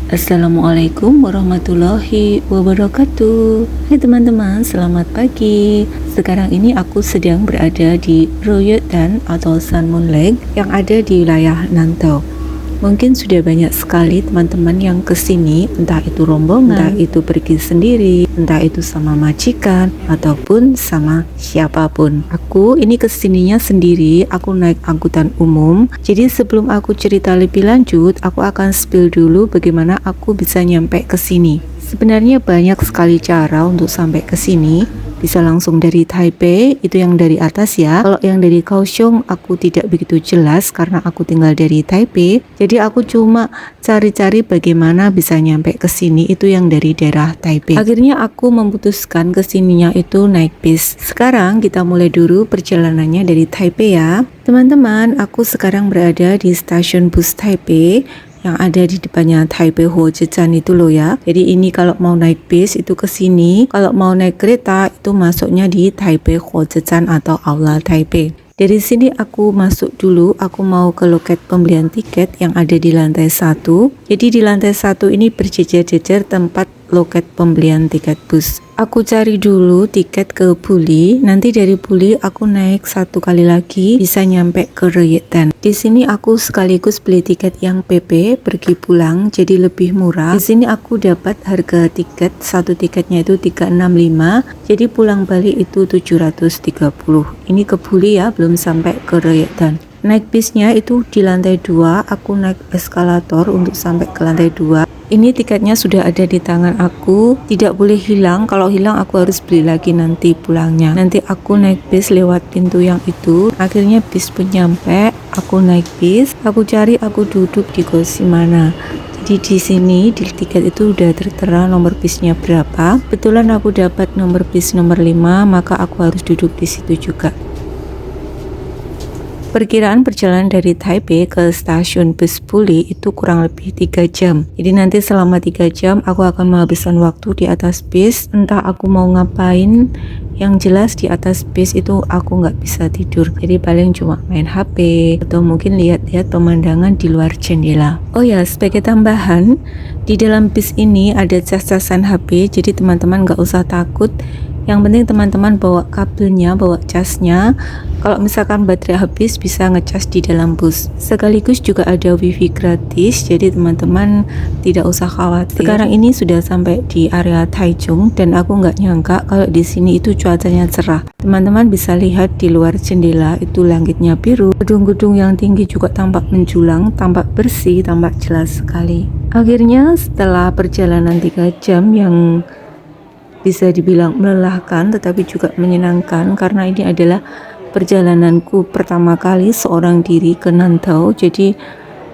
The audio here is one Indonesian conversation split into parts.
Assalamualaikum warahmatullahi wabarakatuh. Hai teman-teman, selamat pagi. Sekarang ini aku sedang berada di Royetan atau Sun Moon Lake yang ada di wilayah Nantau. Mungkin sudah banyak sekali teman-teman yang kesini, entah itu rombongan, entah itu pergi sendiri, entah itu sama majikan, ataupun sama siapapun. Aku ini kesininya sendiri, aku naik angkutan umum. Jadi sebelum aku cerita lebih lanjut, aku akan spill dulu bagaimana aku bisa nyampe ke sini. Sebenarnya banyak sekali cara untuk sampai ke sini. Bisa langsung dari Taipei, itu yang dari atas ya. Kalau yang dari Kaohsiung aku tidak begitu jelas karena aku tinggal dari Taipei. Jadi aku cuma cari-cari bagaimana bisa nyampe ke sini, itu yang dari daerah Taipei. Akhirnya aku memutuskan kesininya itu naik bis. Sekarang kita mulai dulu perjalanannya dari Taipei ya. Teman-teman, aku sekarang berada di stasiun bus Taipei yang ada di depannya Taipei Huojian itu loh ya. Jadi ini kalau mau naik bis itu ke sini, kalau mau naik kereta itu masuknya di Taipei Huojian atau Aula Taipei. Dari sini aku masuk dulu, aku mau ke loket pembelian tiket yang ada di lantai 1. Jadi di lantai 1 ini berjejer-jejer tempat loket pembelian tiket bus. Aku cari dulu tiket ke Buli, nanti dari Buli aku naik satu kali lagi bisa nyampe ke Royetan. Di sini aku sekaligus beli tiket yang PP pergi pulang jadi lebih murah. Di sini aku dapat harga tiket, satu tiketnya itu 365, jadi pulang balik itu 730. Ini ke Buli ya, belum sampai ke Royetan. Naik bisnya itu di lantai 2, aku naik eskalator untuk sampai ke lantai 2. Ini tiketnya sudah ada di tangan aku, tidak boleh hilang. Kalau hilang aku harus beli lagi nanti pulangnya. Nanti aku naik bis lewat pintu yang itu. Akhirnya bis pun nyampe, aku naik bis, aku cari aku duduk di kursi mana. Jadi di sini di tiket itu udah tertera nomor bisnya berapa. Kebetulan aku dapat nomor bis nomor 5, maka aku harus duduk di situ juga. Perkiraan perjalanan dari Taipei ke stasiun bus Buli itu kurang lebih 3 jam. Jadi nanti selama 3 jam aku akan menghabiskan waktu di atas bis. Entah aku mau ngapain, yang jelas di atas bis itu aku nggak bisa tidur. Jadi paling cuma main HP atau mungkin lihat-lihat pemandangan di luar jendela. Oh ya, sebagai tambahan, di dalam bis ini ada cas-casan HP. Jadi teman-teman nggak usah takut. Yang penting teman-teman bawa kabelnya, bawa casnya. Kalau misalkan baterai habis bisa ngecas di dalam bus. Sekaligus juga ada wifi gratis, jadi teman-teman tidak usah khawatir. Sekarang ini sudah sampai di area Taichung dan aku nggak nyangka kalau di sini itu cuacanya cerah. Teman-teman bisa lihat di luar jendela itu langitnya biru. Gedung-gedung yang tinggi juga tampak menjulang, tampak bersih, tampak jelas sekali. Akhirnya setelah perjalanan 3 jam yang bisa dibilang melelahkan tetapi juga menyenangkan karena ini adalah perjalananku pertama kali seorang diri ke Nantau. Jadi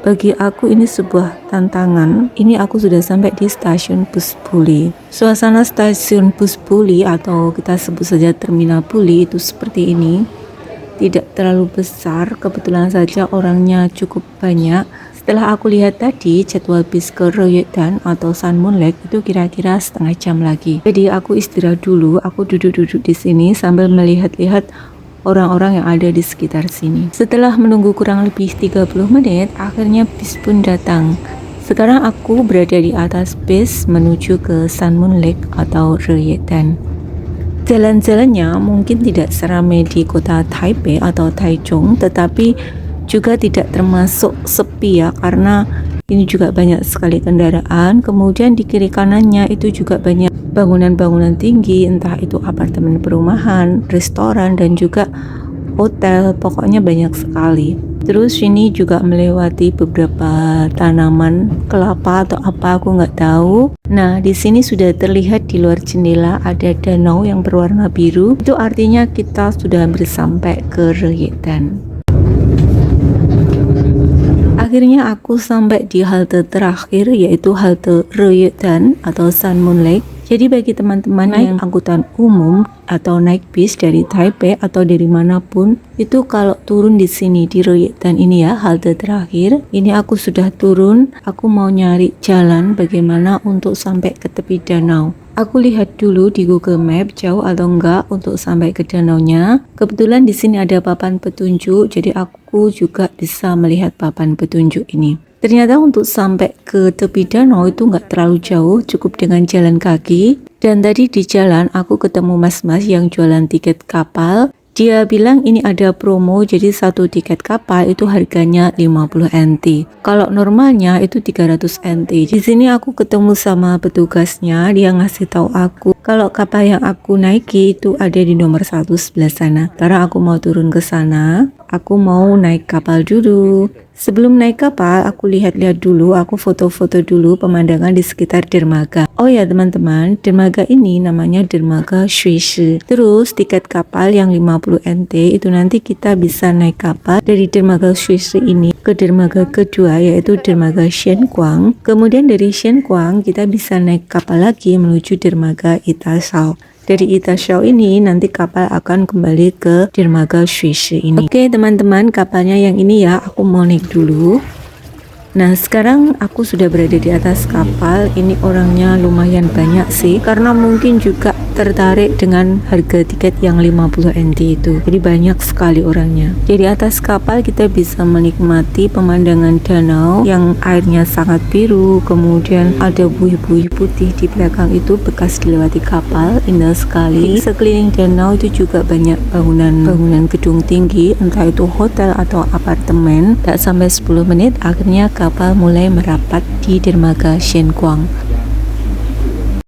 bagi aku ini sebuah tantangan. Ini aku sudah sampai di stasiun bus Buli. Suasana stasiun bus Buli atau kita sebut saja terminal Buli itu seperti ini. Tidak terlalu besar, kebetulan saja orangnya cukup banyak. Setelah aku lihat tadi jadwal bis ke Royetan atau Sun Moon Lake itu kira-kira setengah jam lagi. Jadi aku istirahat dulu, aku duduk-duduk di sini sambil melihat-lihat orang-orang yang ada di sekitar sini. Setelah menunggu kurang lebih 30 menit, akhirnya bis pun datang. Sekarang aku berada di atas bis menuju ke Sun Moon Lake atau Royetan. Jalan-jalannya mungkin tidak seramai di kota Taipei atau Taichung, tetapi juga tidak termasuk sepi ya, karena ini juga banyak sekali kendaraan. Kemudian di kiri kanannya itu juga banyak bangunan-bangunan tinggi, entah itu apartemen perumahan, restoran, dan juga hotel. Pokoknya banyak sekali. Terus ini juga melewati beberapa tanaman kelapa atau apa aku nggak tahu. Nah di sini sudah terlihat di luar jendela ada danau yang berwarna biru. Itu artinya kita sudah hampir sampai ke Royetan. Akhirnya aku sampai di halte terakhir yaitu halte Royetan atau Sun Moon Lake. Jadi bagi teman-teman naik angkutan umum atau naik bis dari Taipei atau dari manapun, itu kalau turun di sini di Royetan ini ya, halte terakhir. Ini aku sudah turun, aku mau nyari jalan bagaimana untuk sampai ke tepi danau. Aku lihat dulu di Google Map jauh atau enggak untuk sampai ke danaunya. Kebetulan di sini ada papan petunjuk, jadi aku juga bisa melihat papan petunjuk ini. Ternyata untuk sampai ke tepi danau itu enggak terlalu jauh, cukup dengan jalan kaki. Dan tadi di jalan aku ketemu mas-mas yang jualan tiket kapal. Dia bilang ini ada promo, jadi satu tiket kapal itu harganya 50 NT. Kalau normalnya itu 300 NT. Di sini aku ketemu sama petugasnya, dia ngasih tahu aku kalau kapal yang aku naiki itu ada di nomor 1 sebelah sana. Karena aku mau turun ke sana, aku mau naik kapal dulu. Sebelum naik kapal, aku lihat-lihat dulu, aku foto-foto dulu pemandangan di sekitar dermaga. Oh ya teman-teman, dermaga ini namanya dermaga Shuishi. Terus tiket kapal yang 50 NT itu nanti kita bisa naik kapal dari dermaga Shuishi ini ke dermaga kedua yaitu dermaga Shenguang. Kemudian dari Shenguang kita bisa naik kapal lagi menuju dermaga Itashao. Dari Itashao ini nanti kapal akan kembali ke dermaga Shuishi ini. Oke teman-teman, kapalnya yang ini ya, aku mau naik dulu. Nah sekarang aku sudah berada di atas kapal. Ini orangnya lumayan banyak sih, karena mungkin juga tertarik dengan harga tiket yang 50 NT itu. Jadi banyak sekali orangnya. Jadi atas kapal kita bisa menikmati pemandangan danau yang airnya sangat biru. Kemudian ada buih-buih putih di belakang itu bekas dilewati kapal, indah sekali. Di sekeliling danau itu juga banyak bangunan gedung tinggi, entah itu hotel atau apartemen. Tak sampai 10 menit akhirnya kapal mulai merapat di dermaga Shenguang.